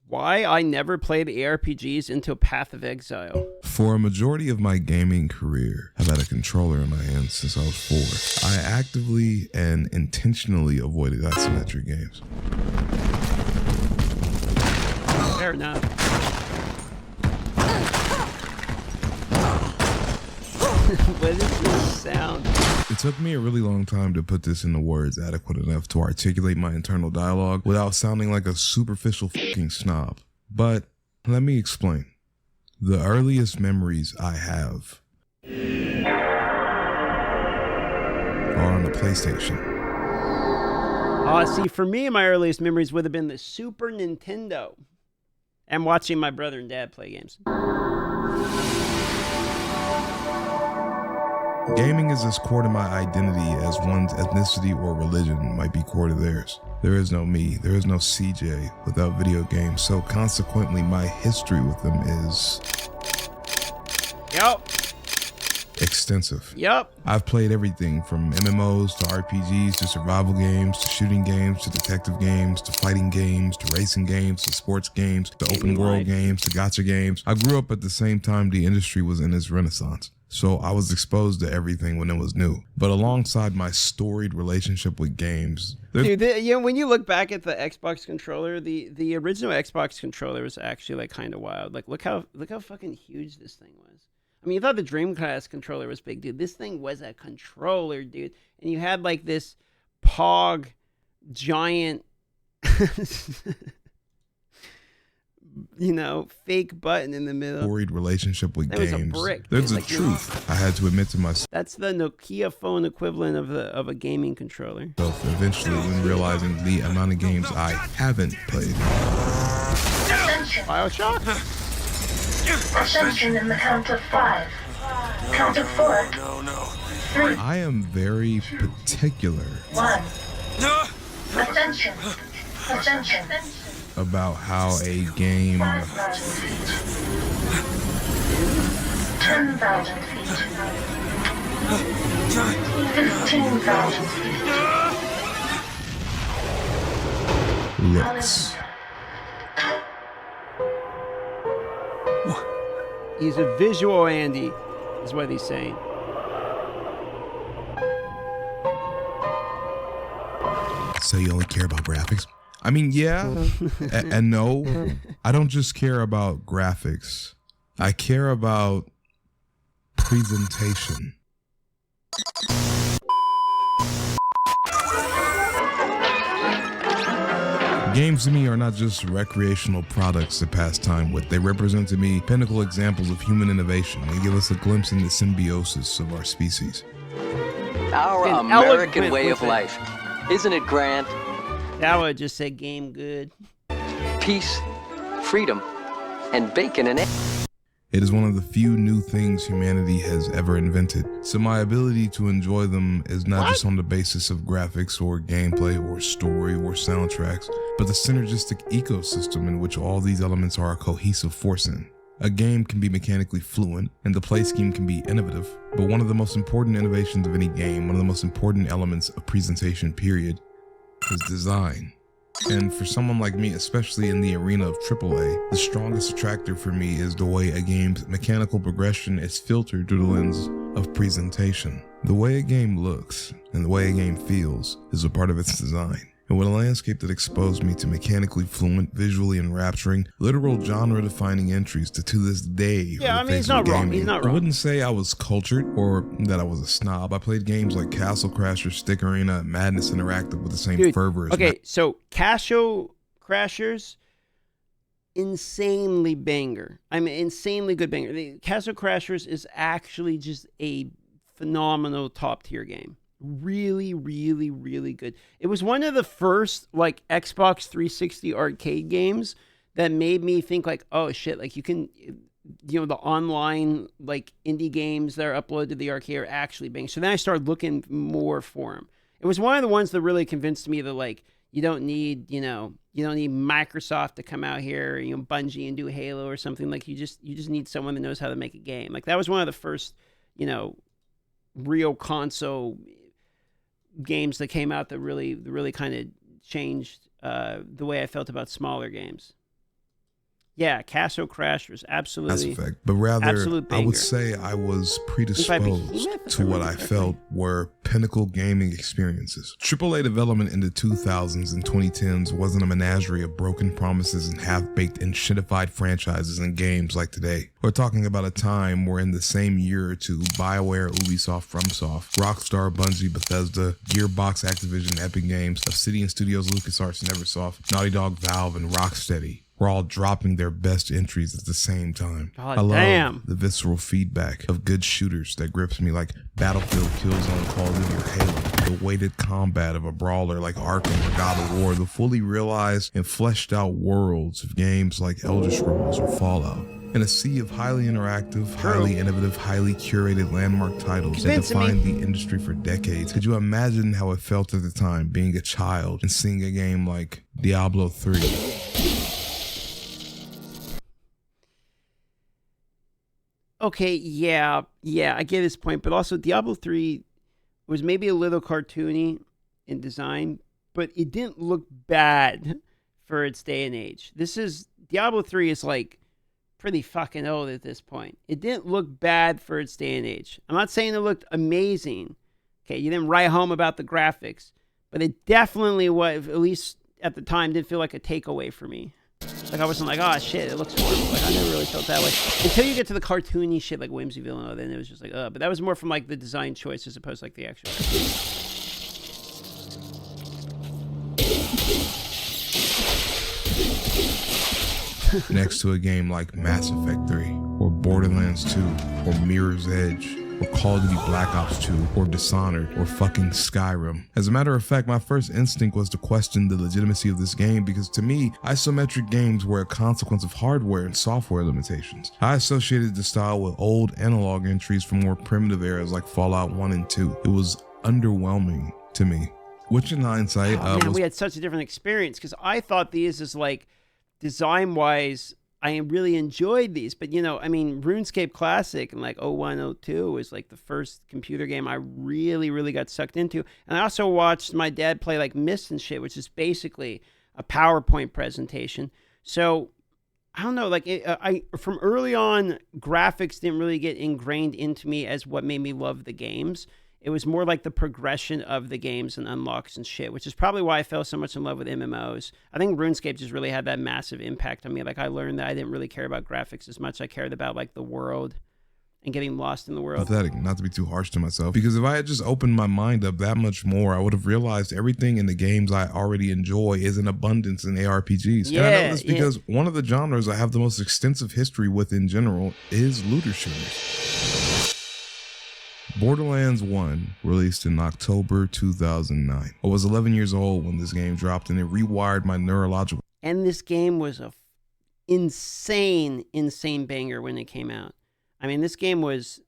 why I never played ARPGs until Path of Exile. For a majority of my gaming career, I've had a controller in my hand since I was 4. I actively and intentionally avoided isometric games. Fair enough. What is this sound? It took me a really long time to put this into words adequate enough to articulate my internal dialogue without sounding like a superficial fucking snob. But let me explain. The earliest memories I have are on the PlayStation. See, for me, my earliest memories would have been the Super Nintendo and watching my brother and dad play games. Gaming is as core to my identity as one's ethnicity or religion might be core to theirs. There is no me, there is no CJ without video games, so consequently my history with them is... extensive. I've played everything from MMOs to RPGs to survival games to shooting games to detective games to fighting games to racing games to sports games to open world games to gacha games. I grew up at the same time the industry was in its renaissance. So I was exposed to everything when it was new. But alongside my storied relationship with games... Dude, when you look back at the Xbox controller, the original Xbox controller was actually like kind of wild. Like look how fucking huge this thing was. I mean, you thought the Dreamcast controller was big, dude. This thing was a controller, dude. And you had like this Pog giant... fake button in the middle. Storied relationship with games. Was a brick. There's a truth I had to admit to myself. That's the Nokia phone equivalent of a gaming controller. Eventually, when realizing the amount of games I haven't played. BioShock. Ascension in the count of 5. Count of 4. No. 3. I am very particular. 1. Ascension. About how a game 10,000 feet. 15,000 feet. looks. He's a visual Andy, is what he's saying. So you only care about graphics? I mean, yeah, and no. I don't just care about graphics. I care about presentation. Games to me are not just recreational products to pass time with. They represent to me pinnacle examples of human innovation. They give us a glimpse into the symbiosis of our species. Our American way of life. Isn't it grand? That would just say game good. Peace, freedom, and bacon and eggs. It is one of the few new things humanity has ever invented. So my ability to enjoy them is not just on the basis of graphics or gameplay or story or soundtracks, but the synergistic ecosystem in which all these elements are a cohesive force in. A game can be mechanically fluent and the play scheme can be innovative, but one of the most important innovations of any game, one of the most important elements of presentation period, is design. And for someone like me, especially in the arena of AAA, the strongest attractor for me is the way a game's mechanical progression is filtered through the lens of presentation. The way a game looks and the way a game feels is a part of its design. And with a landscape that exposed me to mechanically fluent, visually enrapturing, literal genre-defining entries to this day. Yeah, I mean, he's not wrong. He's not wrong. I wouldn't say I was cultured or that I was a snob. I played games like Castle Crashers, Stick Arena, and Madness Interactive with the same fervor as okay, so Castle Crashers, insanely banger. I mean, insanely good banger. Castle Crashers is actually just a phenomenal top-tier game. Really, really, really good. It was one of the first like Xbox 360 arcade games that made me think like, oh shit, like you can, the online like indie games that are uploaded to the arcade are actually bang. So then I started looking more for them. It was one of the ones that really convinced me that like you don't need Microsoft to come out here, Bungie and do Halo or something. Like you just need someone that knows how to make a game. Like that was one of the first, real console games that came out that really kind of changed the way I felt about smaller games. Yeah, Castle Crashers, Mass absolutely. Effect, but rather Absolute I banger. would say I was predisposed to what I felt were pinnacle gaming experiences. AAA development in the 2000s and 2010s wasn't a menagerie of broken promises and half-baked and shitified franchises and games like today. We're talking about a time where in the same year or two, BioWare, Ubisoft, FromSoft, Rockstar, Bungie, Bethesda, Gearbox, Activision, Epic Games, Obsidian Studios, LucasArts, Neversoft, Naughty Dog, Valve, and Rocksteady were all dropping their best entries at the same time. I love the visceral feedback of good shooters that grips me, like Battlefield, Killzone, Call of Duty, or Halo. The weighted combat of a brawler like Arkham or God of War. The fully realized and fleshed out worlds of games like Elder Scrolls or Fallout. And a sea of highly interactive, highly innovative, highly curated landmark titles that defined the industry for decades. Could you imagine how it felt at the time being a child and seeing a game like Diablo 3? Okay, yeah, I get his point, but also Diablo 3 was maybe a little cartoony in design, but it didn't look bad for its day and age. Diablo 3 is like pretty fucking old at this point. It didn't look bad for its day and age. I'm not saying it looked amazing. Okay, you didn't write home about the graphics, but it definitely was, at least at the time, didn't feel like a takeaway for me. Like, I wasn't like, oh, shit, it looks horrible. Like, I never really felt that way. Until you get to the cartoony shit like Whimsyville, then it was just like, but that was more from, like, the design choice as opposed to, like, the actual... Next to a game like Mass Effect 3, or Borderlands 2, or Mirror's Edge, or Call of Duty Black Ops 2, or Dishonored, or fucking Skyrim. As a matter of fact, my first instinct was to question the legitimacy of this game because to me, isometric games were a consequence of hardware and software limitations. I associated the style with old analog entries from more primitive eras like Fallout 1 and 2. It was underwhelming to me. Which in hindsight, we had such a different experience because I thought these as like, design-wise, I really enjoyed these, but RuneScape Classic and like 01, 02 was like the first computer game I really, really got sucked into. And I also watched my dad play like Myst and shit, which is basically a PowerPoint presentation. So I don't know, like I from early on, graphics didn't really get ingrained into me as what made me love the games. It was more like the progression of the games and unlocks and shit, which is probably why I fell so much in love with MMOs. I think RuneScape just really had that massive impact on me. Like, I learned that I didn't really care about graphics as much. I cared about, like, the world and getting lost in the world. Pathetic, not to be too harsh to myself, because if I had just opened my mind up that much more, I would have realized everything in the games I already enjoy is in abundance in ARPGs. And I know this because one of the genres I have the most extensive history with in general is looter shooters. Borderlands 1 released in October 2009. I was 11 years old when this game dropped, and it rewired my neurological... And this game was a insane banger when it came out. I mean, this game was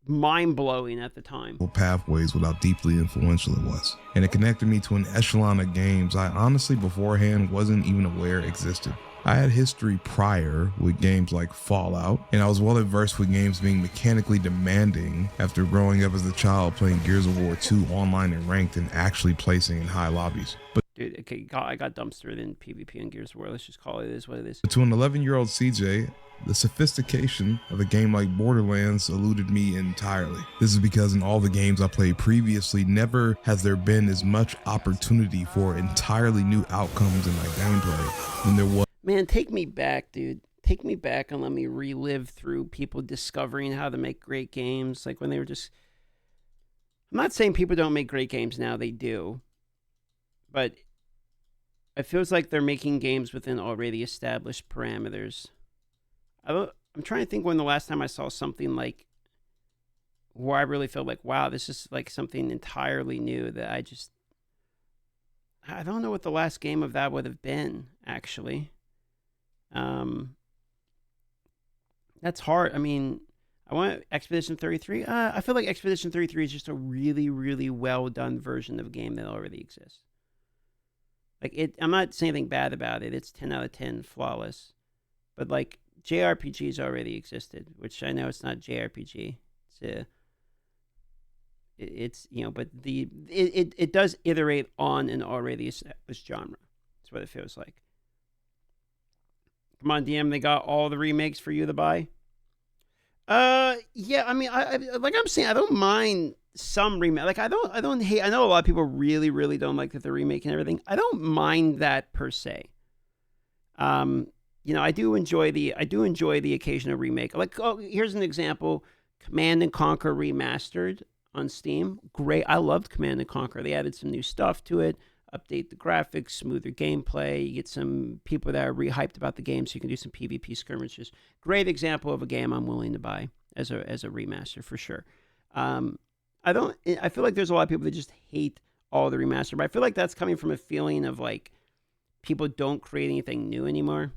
mind-blowing at the time. ...pathways with how deeply influential it was. And it connected me to an echelon of games I honestly beforehand wasn't even aware existed. I had history prior with games like Fallout, and I was well versed with games being mechanically demanding after growing up as a child playing Gears of War 2 online and ranked and actually placing in high lobbies. But dude, okay, I got dumpstered in PvP and Gears of War. Let's just call it what it is. To an 11-year-old CJ, the sophistication of a game like Borderlands eluded me entirely. This is because in all the games I played previously, never has there been as much opportunity for entirely new outcomes in my gameplay than there was. Man, take me back, dude. Take me back and let me relive through people discovering how to make great games. Like when they were just... I'm not saying people don't make great games now. They do. But it feels like they're making games within already established parameters. I'm trying to think when the last time I saw something like... where I really felt like, wow, this is like something entirely new that I don't know what the last game of that would have been, actually. That's hard. I mean, I want Expedition 33. I feel like Expedition 33 is just a really, really well done version of a game that already exists. Like I'm not saying anything bad about it. It's 10 out of 10, flawless. But like JRPGs already existed, which I know it's not JRPG. It's but it does iterate on an already established genre. That's what it feels like. Come on, DM, they got all the remakes for you to buy. Yeah, I mean, I like I'm saying, I don't mind some remake. Like I don't hate. I know a lot of people really, really don't like that they're remaking everything. I don't mind that per se. You know, I do enjoy the occasional remake. Like, oh, here's an example: Command and Conquer Remastered on Steam. Great. I loved Command and Conquer. They added some new stuff to it. Update the graphics, smoother gameplay. You get some people that are re-hyped about the game, so you can do some PvP skirmishes. Great example of a game I'm willing to buy as a remaster for sure. I feel like there's a lot of people that just hate all the remaster, but I feel like that's coming from a feeling of like people don't create anything new anymore,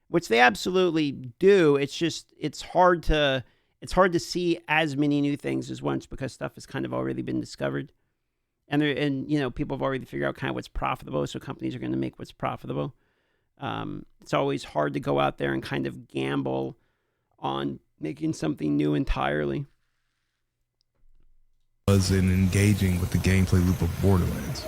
which they absolutely do. It's just it's hard to see as many new things as once because stuff has kind of already been discovered. And you know, people have already figured out kind of what's profitable, so companies are going to make what's profitable. It's always hard to go out there and kind of gamble on making something new entirely. Was in engaging with the gameplay loop of Borderlands.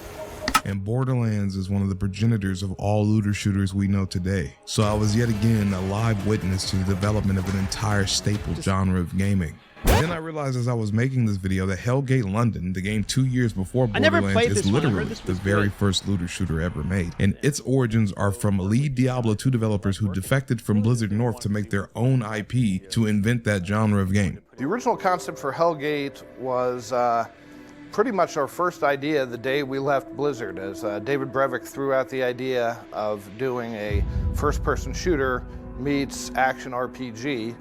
And Borderlands is one of the progenitors of all looter shooters we know today. So I was yet again a live witness to the development of an entire staple genre of gaming. Then I realized as I was making this video that Hellgate London, the game 2 years before Borderlands, is literally the very first looter shooter ever made. And its origins are from lead Diablo 2 developers who defected from Blizzard North to make their own IP to invent that genre of game. The original concept for Hellgate was pretty much our first idea the day we left Blizzard, as David Brevik threw out the idea of doing a first-person shooter meets action RPG,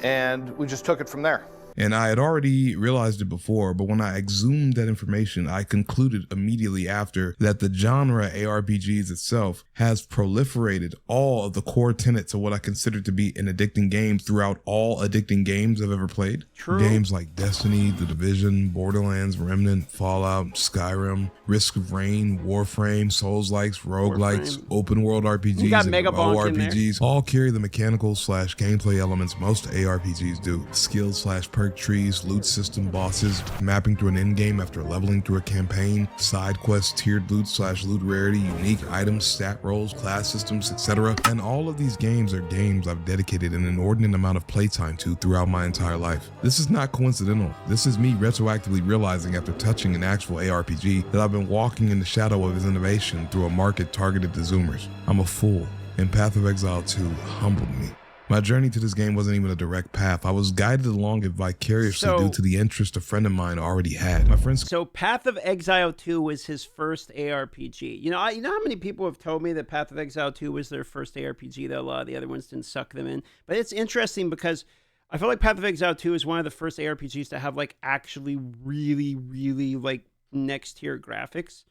and we just took it from there. And I had already realized it before, but when I exhumed that information, I concluded immediately after that the genre ARPGs itself has proliferated all of the core tenets of what I consider to be an addicting game throughout all addicting games I've ever played. True. Games like Destiny, The Division, Borderlands, Remnant, Fallout, Skyrim, Risk of Rain, Warframe, Souls-likes, roguelikes, open world RPGs, and RPGs all carry the mechanical / gameplay elements most ARPGs do. Skills / perk trees, loot system, bosses, mapping through an endgame after leveling through a campaign, side quests, tiered loot / loot rarity, unique items, stat rolls, class systems, etc. And all of these games are games I've dedicated an inordinate amount of playtime to throughout my entire life. This is not coincidental. This is me retroactively realizing after touching an actual ARPG that I've been walking in the shadow of its innovation through a market targeted to Zoomers. I'm a fool, and Path of Exile 2 humbled me. My journey to this game wasn't even a direct path. I was guided along it vicariously due to the interest a friend of mine already had. My friends. So Path of Exile 2 was his first ARPG. You know how many people have told me that Path of Exile 2 was their first ARPG, that a lot of the other ones didn't suck them in. But it's interesting because I feel like Path of Exile 2 is one of the first ARPGs to have like actually really, really like next tier graphics.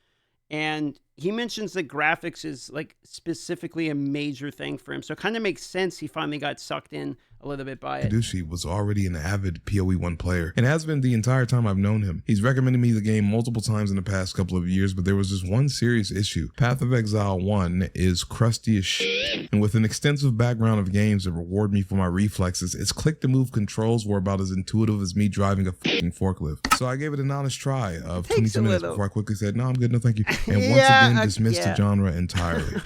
And he mentions that graphics is like specifically a major thing for him. So it kind of makes sense he finally got sucked in a little bit by it. Kadushi was already an avid PoE1 player and has been the entire time I've known him. He's recommended me the game multiple times in the past couple of years, but there was this one serious issue. Path of Exile 1 is crusty as shit, and with an extensive background of games that reward me for my reflexes, its click-to-move controls were about as intuitive as me driving a fucking forklift. So I gave it an honest try of 22 minutes before I quickly said, no, I'm good, no thank you, and once again dismissed the genre entirely.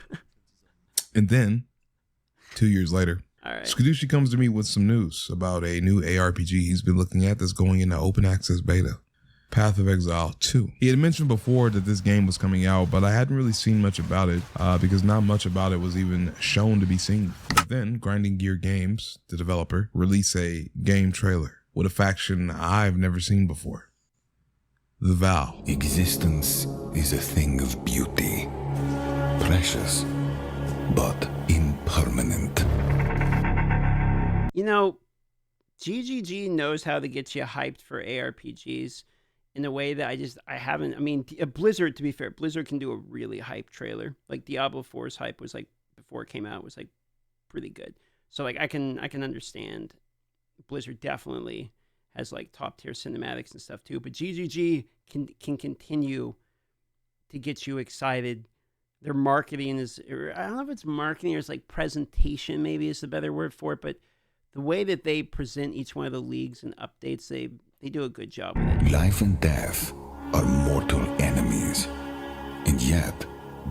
And then, 2 years later, Skadushi comes to me with some news about a new ARPG he's been looking at that's going into open access beta, Path of Exile 2. He had mentioned before that this game was coming out, but I hadn't really seen much about it because not much about it was even shown to be seen. But then Grinding Gear Games, the developer, released a game trailer with a faction I've never seen before. The Vow. Existence is a thing of beauty, precious, but impermanent. You know, GGG knows how to get you hyped for ARPGs in a way that I haven't. I mean, Blizzard, to be fair, Blizzard can do a really hype trailer. Like Diablo 4's hype was like, before it came out, was like pretty good. So like I can understand Blizzard definitely has like top tier cinematics and stuff too. But GGG can continue to get you excited. Their marketing is, I don't know if it's marketing or it's like presentation maybe is the better word for it, but the way that they present each one of the leagues and updates, they do a good job with it. Life and death are mortal enemies, and yet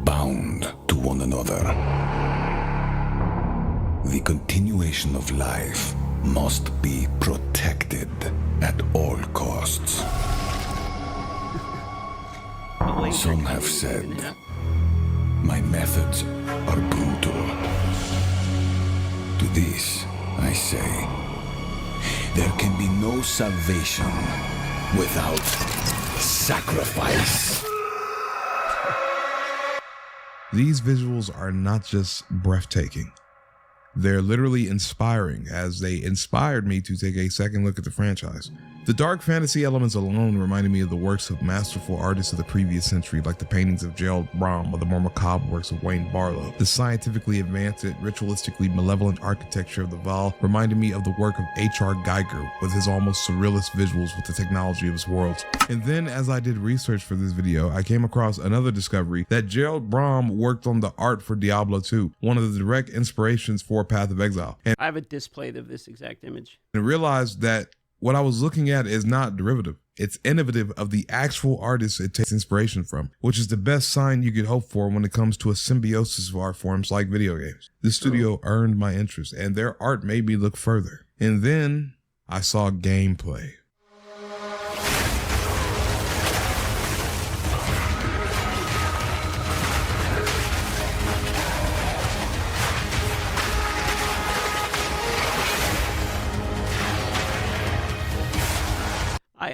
bound to one another. The continuation of life must be protected at all costs. Some have said my methods are brutal. To this, I say, there can be no salvation without sacrifice. These visuals are not just breathtaking. They're literally inspiring, as they inspired me to take a second look at the franchise. The dark fantasy elements alone reminded me of the works of masterful artists of the previous century, like the paintings of Gerald Brom or the more macabre works of Wayne Barlow. The scientifically advanced yet ritualistically malevolent architecture of the Val reminded me of the work of H.R. Geiger with his almost surrealist visuals with the technology of his worlds. And then, as I did research for this video, I came across another discovery that Gerald Brom worked on the art for Diablo 2, one of the direct inspirations for Path of Exile. And I have a display of this exact image. I realized that what I was looking at is not derivative. It's innovative of the actual artists it takes inspiration from, which is the best sign you could hope for when it comes to a symbiosis of art forms like video games. This studio earned my interest, and their art made me look further. And then I saw gameplay.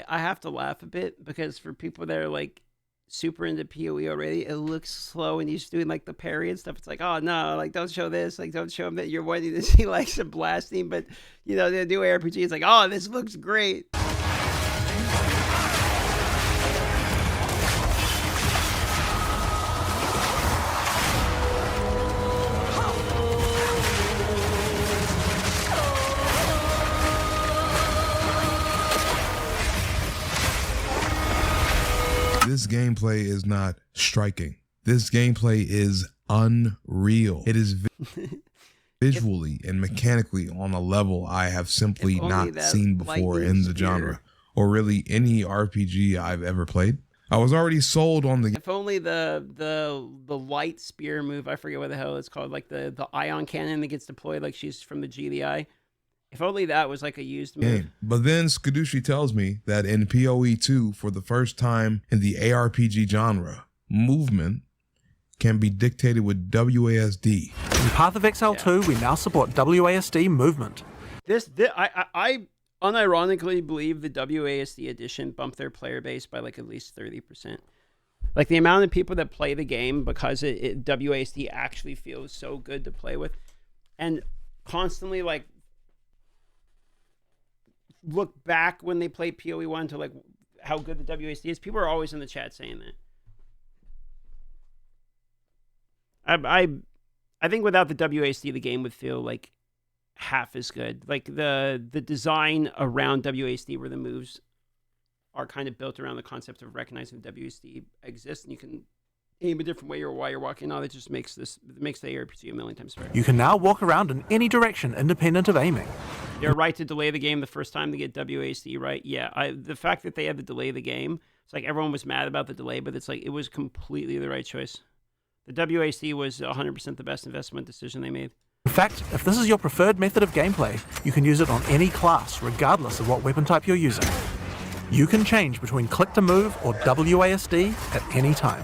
I have to laugh a bit because for people that are like super into PoE already, it looks slow and he's doing like the parry and stuff. It's like, oh no, like don't show this, like don't show him that you're wanting to see like some blasting. But you know, the new ARPG, it's like, oh, this looks great. This gameplay is not striking. This gameplay is unreal. It is visually and mechanically on a level I have simply not seen before in the genre, or really any RPG I've ever played. I was already sold on the. If only the light spear move, I forget what the hell it's called, like the ion cannon that gets deployed like she's from the GDI. If only that was like a used move. Game. But then Skadushi tells me that in PoE 2, for the first time in the ARPG genre, movement can be dictated with WASD. In Path of Exile 2, we now support WASD movement. I unironically believe the WASD edition bumped their player base by like at least 30%. Like the amount of people that play the game because WASD actually feels so good to play with, and constantly like look back when they played PoE 1 to like how good the WASD is. People are always in the chat saying that. I think without the WASD, the game would feel like half as good. Like the design around WASD, where the moves are kind of built around the concept of recognizing the WASD exists, and you can aim a different way or while you're walking. Now that just makes the ARPG a million times better. You can now walk around in any direction independent of aiming. They're right to delay the game the first time to get WASD right. Yeah, the fact that they had to delay the game, it's like everyone was mad about the delay, but it's like it was completely the right choice. The WASD was 100% the best investment decision they made. In fact, if this is your preferred method of gameplay, you can use it on any class, regardless of what weapon type you're using. You can change between click to move or WASD at any time.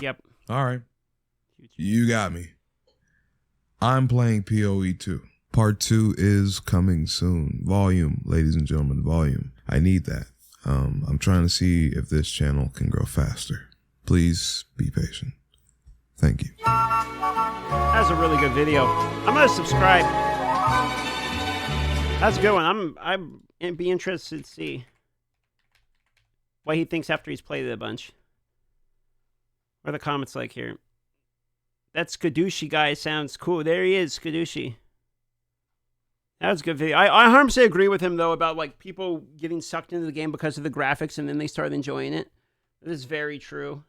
Yep. All right. You got me. I'm playing PoE 2. Part 2 is coming soon. Volume, ladies and gentlemen, volume. I need that. I'm trying to see if this channel can grow faster. Please be patient. Thank you. That's a really good video. I'm gonna subscribe. That's a good one. I'm be interested to see what he thinks after he's played it a bunch. What are the comments like here? That Skadushi guy sounds cool. There he is, Skadushi. That was a good video. I 100% agree with him, though, about like people getting sucked into the game because of the graphics and then they start enjoying it. That is very true.